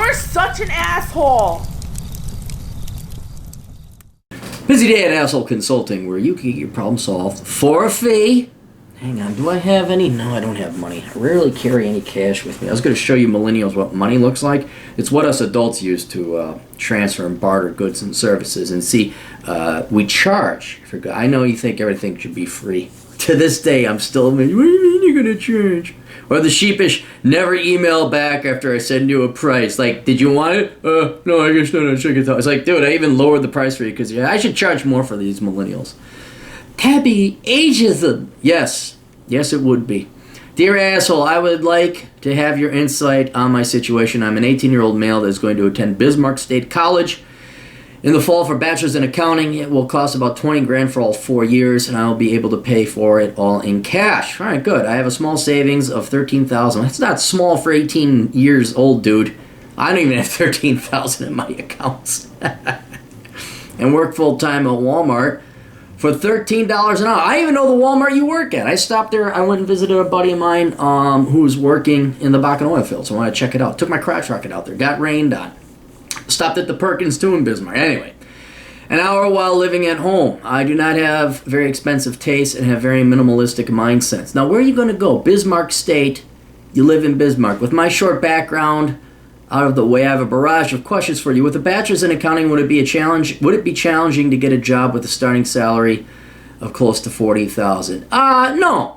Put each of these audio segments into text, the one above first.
You're such an asshole. Busy day at Asshole Consulting, where you can get your problem solved for a fee. Hang on, do I have any? No, I don't have money. I rarely carry any cash with me. I was going to show you millennials what money looks like. It's what us adults use to transfer and barter goods and services. And see, we charge. I know you think everything should be free. To this day, I'm still, what do you mean you're going to charge? Or the sheepish never email back after I send you a price. Like, did you want it? No, I guess not. It's like, dude, I even lowered the price for you because I should charge more for these millennials. Tabby, ageism. Yes, it would be. Dear asshole, I would like to have your insight on my situation. I'm an 18-year-old male that is going to attend Bismarck State College in the fall for bachelor's in accounting. It will cost about $20,000 for all 4 years, and I will be able to pay for it all in cash. All right, good. I have a small savings of $13,000. That's not small for 18 years old, dude. I don't even have $13,000 in my accounts. And work full-time at Walmart for $13 an hour. I even know the Walmart you work at. I stopped there. I went and visited a buddy of mine who was working in the Bakken oil field, so I wanted to check it out. Took my crotch rocket out there. Got rained on. Stopped at the Perkins too in Bismarck. Anyway, an hour while living at home. I do not have very expensive tastes and have very minimalistic mindsets. Now, where are you going to go? Bismarck State. You live in Bismarck. With my short background out of the way, I have a barrage of questions for you. With a bachelor's in accounting, would it be a challenge? Would it be challenging to get a job with a starting salary of close to $40,000?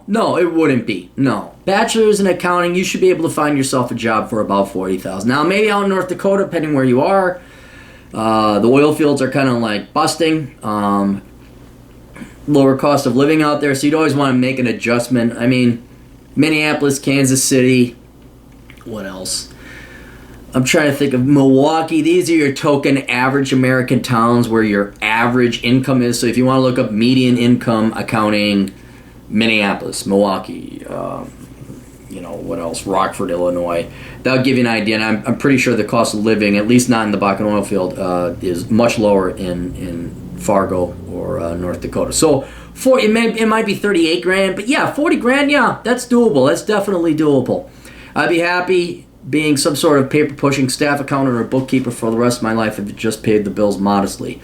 No, it wouldn't be. No. Bachelor's in accounting, you should be able to find yourself a job for about $40,000. Now, maybe out in North Dakota, depending where you are, the oil fields are kind of like busting. Lower cost of living out there, so you'd always want to make an adjustment. I mean, Minneapolis, Kansas City, what else? I'm trying to think of Milwaukee. These are your token average American towns where your average income is. So if you want to look up median income accounting, Minneapolis, Milwaukee, what else? Rockford, Illinois. That'll give you an idea. And I'm pretty sure the cost of living, at least not in the Bakken oil field, is much lower in Fargo or North Dakota. So it might be $38,000, but yeah, $40,000, yeah, that's doable. That's definitely doable. I'd be happy being some sort of paper-pushing staff accountant or bookkeeper for the rest of my life if it just paid the bills modestly.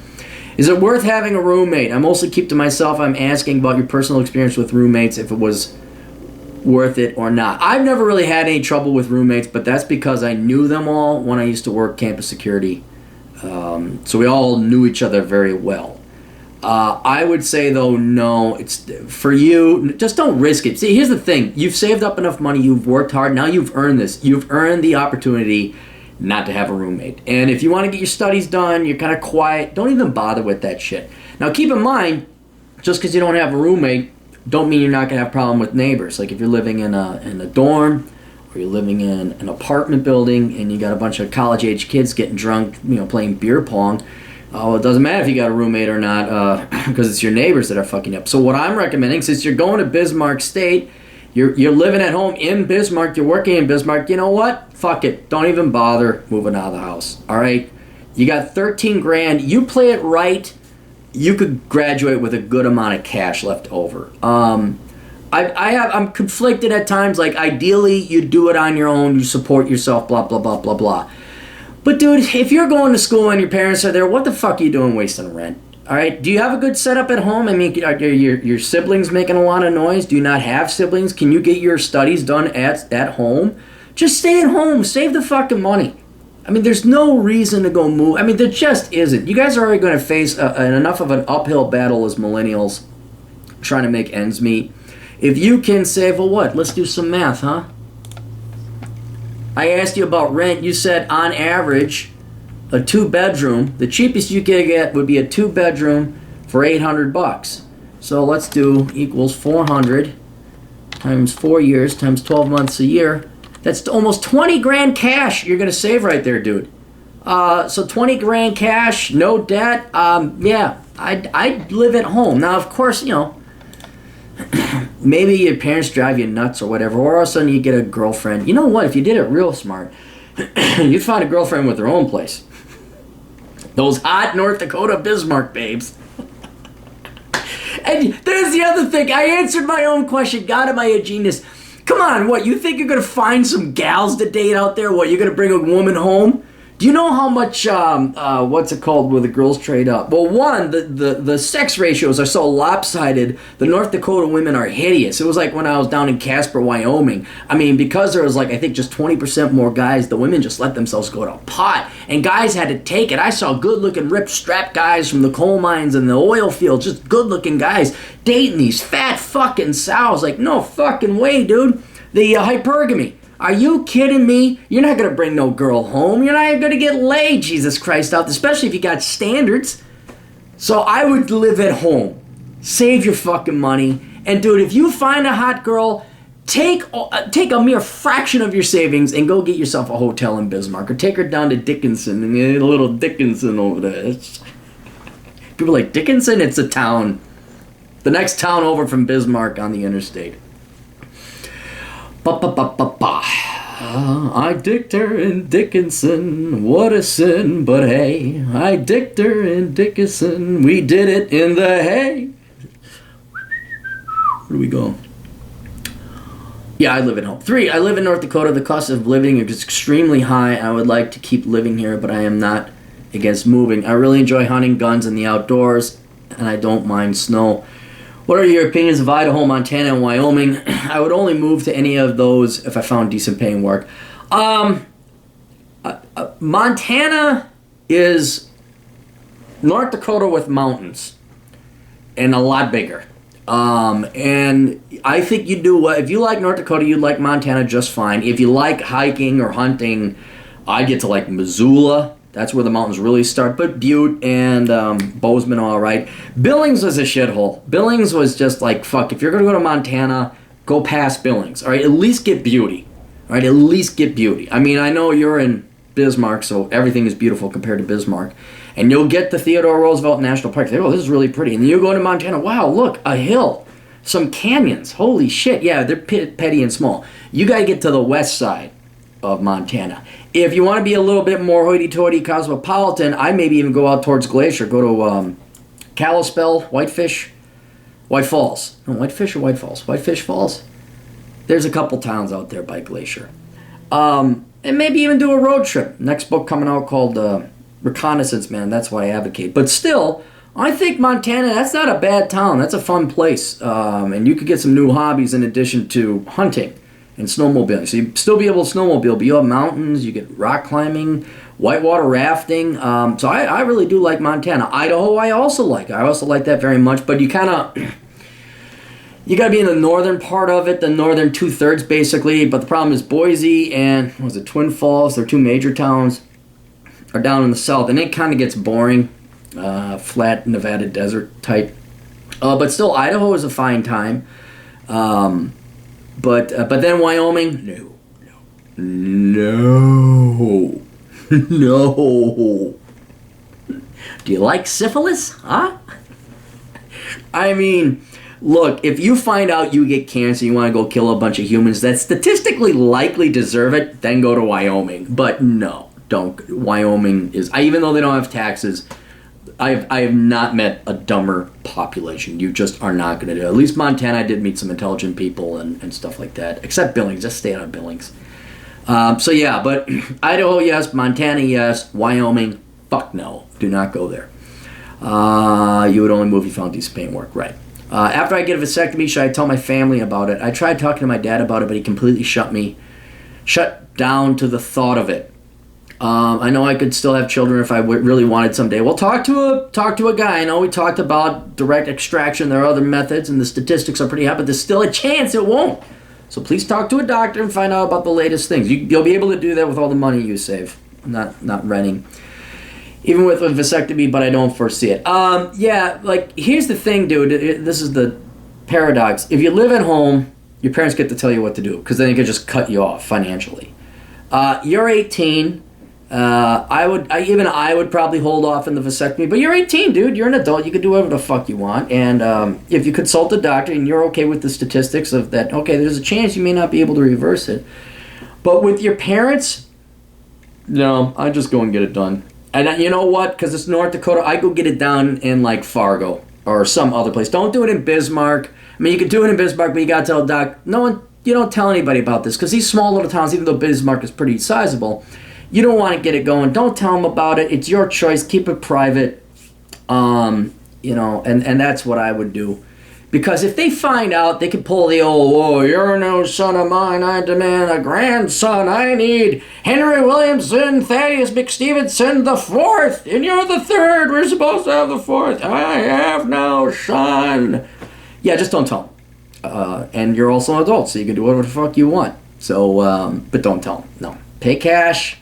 Is it worth having a roommate? I mostly keep to myself. I'm asking about your personal experience with roommates, if it was worth it or not. I've never really had any trouble with roommates, but that's because I knew them all when I used to work campus security. So we all knew each other very well. I would say, though, no. It's for you, just don't risk it. See, here's the thing. You've saved up enough money. You've worked hard. Now you've earned this. You've earned the opportunity not to have a roommate. And if you want to get your studies done, you're kind of quiet, don't even bother with that shit. Now, keep in mind, just because you don't have a roommate, don't mean you're not going to have a problem with neighbors. Like if you're living in a dorm or you're living in an apartment building and you got a bunch of college-age kids getting drunk, playing beer pong, it doesn't matter if you got a roommate or not because it's your neighbors that are fucking you up. So what I'm recommending, since you're going to Bismarck State, you're living at home in Bismarck, you're working in Bismarck, you know what? Fuck it. Don't even bother moving out of the house. All right? You got $13,000. You play it right, you could graduate with a good amount of cash left over. I'm conflicted at times. Like, ideally, you do it on your own, you support yourself, blah, blah, blah, blah, blah. But, dude, if you're going to school and your parents are there, what the fuck are you doing wasting rent? All right? Do you have a good setup at home? I mean, are your siblings making a lot of noise? Do you not have siblings? Can you get your studies done at home? Just stay at home. Save the fucking money. I mean, there's no reason to go move. I mean, there just isn't. You guys are already going to face enough of an uphill battle as millennials trying to make ends meet. If you can save, well, what? Let's do some math, huh? I asked you about rent. You said, on average, a 2-bedroom, the cheapest you could get would be a 2-bedroom for $800. So let's do equals 400 times 4 years times 12 months a year. That's almost $20,000 cash you're going to save right there, dude. So $20,000 cash, no debt. Yeah, I'd live at home. Now, of course, maybe your parents drive you nuts or whatever, or all of a sudden you get a girlfriend. You know what? If you did it real smart, you'd find a girlfriend with their own place. Those hot North Dakota Bismarck babes. And there's the other thing. I answered my own question. God, am I a genius? Come on, what? You think you're going to find some gals to date out there? What, you're going to bring a woman home? Do you know how much, what's it called, where the girls trade up? Well, one, the sex ratios are so lopsided, the North Dakota women are hideous. It was like when I was down in Casper, Wyoming. I mean, because there was like, I think just 20% more guys, the women just let themselves go to pot. And guys had to take it. I saw good-looking, ripped, strapped guys from the coal mines and the oil fields, just good-looking guys, dating these fat fucking sows. Like, no fucking way, dude. The hypergamy. Are you kidding me? You're not going to bring no girl home. You're not going to get laid, Jesus Christ, out, especially if you got standards. So I would live at home. Save your fucking money. And dude, if you find a hot girl, take a mere fraction of your savings and go get yourself a hotel in Bismarck. Or take her down to Dickinson and get a little Dickinson over there. People are like, Dickinson? It's a town. The next town over from Bismarck on the interstate. I dicked her in Dickinson, what a sin, but hey, I dicked her in Dickinson, we did it in the hay. Where do we go? Yeah, I live at home. 3, I live in North Dakota. The cost of living is extremely high. I would like to keep living here, but I am not against moving. I really enjoy hunting, guns, and the outdoors, and I don't mind snow. What are your opinions of Idaho, Montana, and Wyoming? I would only move to any of those if I found decent paying work. Montana is North Dakota with mountains and a lot bigger. And I think you do well. If you like North Dakota, you'd like Montana just fine. If you like hiking or hunting, I get to like Missoula. That's where the mountains really start. But Butte and Bozeman, all right. Billings was a shithole. Billings was just like, fuck, if you're going to go to Montana, go past Billings. All right, at least get beauty. All right, at least get beauty. I mean, I know you're in Bismarck, so everything is beautiful compared to Bismarck. And you'll get the Theodore Roosevelt National Park. Oh, this is really pretty. And then you go to Montana, wow, look, a hill. Some canyons. Holy shit. Yeah, they're petty and small. You got to get to the west side of Montana. If you want to be a little bit more hoity-toity cosmopolitan, I maybe even go out towards Glacier. Go to Kalispell, White Falls. No, Whitefish or White Falls? Whitefish Falls? There's a couple towns out there by Glacier. And maybe even do a road trip. Next book coming out called Reconnaissance Man. That's what I advocate. But still, I think Montana, that's not a bad town. That's a fun place. And you could get some new hobbies in addition to hunting and snowmobiling. So you still be able to snowmobile, but you have mountains, you get rock climbing, whitewater rafting. So I really do like Montana. Idaho I also like. I also like that very much, but you kind of, you got to be in the northern part of it, the northern 2/3 basically. But the problem is Boise and, what was it, Twin Falls, they're 2 major towns, are down in the south, and it kind of gets boring, flat Nevada desert type. But still, Idaho is a fine time. But then Wyoming, no. Do you like syphilis, huh? I mean, look, if you find out you get cancer, you want to go kill a bunch of humans that statistically likely deserve it, then go to Wyoming. But no, don't. Wyoming is, even though they don't have taxes, I have not met a dumber population. You just are not going to do it. At least Montana, I did meet some intelligent people and stuff like that. Except Billings. Just stay out of Billings. So yeah, but Idaho, yes. Montana, yes. Wyoming, fuck no. Do not go there. You would only move if you found decent paying work. Right. After I get a vasectomy, should I tell my family about it? I tried talking to my dad about it, but he completely shut down to the thought of it. I know I could still have children if I really wanted someday. Well, talk to a guy. I know we talked about direct extraction. There are other methods, and the statistics are pretty high, but there's still a chance it won't. So please talk to a doctor and find out about the latest things. You'll be able to do that with all the money you save, not renting. Even with a vasectomy, but I don't foresee it. Yeah, like, here's the thing, dude. This is the paradox. If you live at home, your parents get to tell you what to do, because then they can just cut you off financially. You're 18. I would probably hold off in the vasectomy, but you're 18, dude. You're an adult. You can do whatever the fuck you want. And if you consult a doctor and you're okay with the statistics of that, okay, there's a chance you may not be able to reverse it. But with your parents, no, I just go and get it done. And you know what? Because it's North Dakota, I go get it done in like Fargo or some other place. Don't do it in Bismarck. I mean, you can do it in Bismarck, but you gotta tell the doc. You don't tell anybody about this, because these small little towns, even though Bismarck is pretty sizable, You don't want to get it going. Don't tell them about it. It's your choice. Keep it private. You know, and that's what I would do. Because if they find out, they can pull the old, oh, you're no son of mine, I demand a grandson, I need Henry Williamson, Thaddeus McStevenson the fourth, and you're the third, we're supposed to have the fourth, I have no son. Yeah, just don't tell them. And you're also an adult, so you can do whatever the fuck you want. So, but don't tell them, no. Pay cash.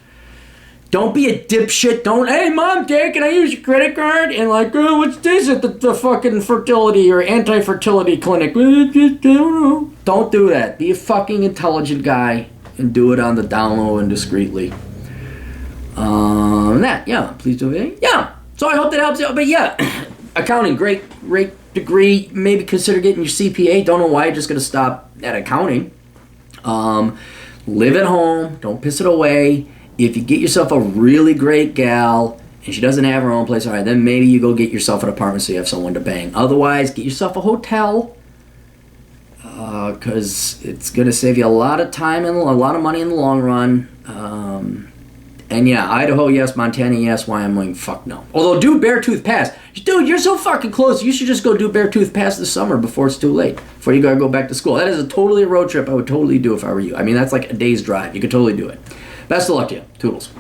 Don't be a dipshit. Don't, hey, Mom, Dad, can I use your credit card? And like, oh, what's this at the fucking fertility or anti-fertility clinic? I don't know. Don't do that. Be a fucking intelligent guy and do it on the down low and discreetly. Yeah, please do it. Yeah, so I hope that helps you. But yeah, accounting, great degree. Maybe consider getting your CPA. Don't know why you're just going to stop at accounting. Live at home. Don't piss it away. If you get yourself a really great gal and she doesn't have her own place, all right, then maybe you go get yourself an apartment so you have someone to bang. Otherwise, get yourself a hotel because it's going to save you a lot of time and a lot of money in the long run. And yeah, Idaho, yes. Montana, yes. Wyoming, fuck no. Although, do Beartooth Pass. Dude, you're so fucking close. You should just go do Beartooth Pass this summer before it's too late. Before you gotta go back to school. That is a road trip I would totally do if I were you. I mean, that's like a day's drive. You could totally do it. Best of luck to you. Toodles.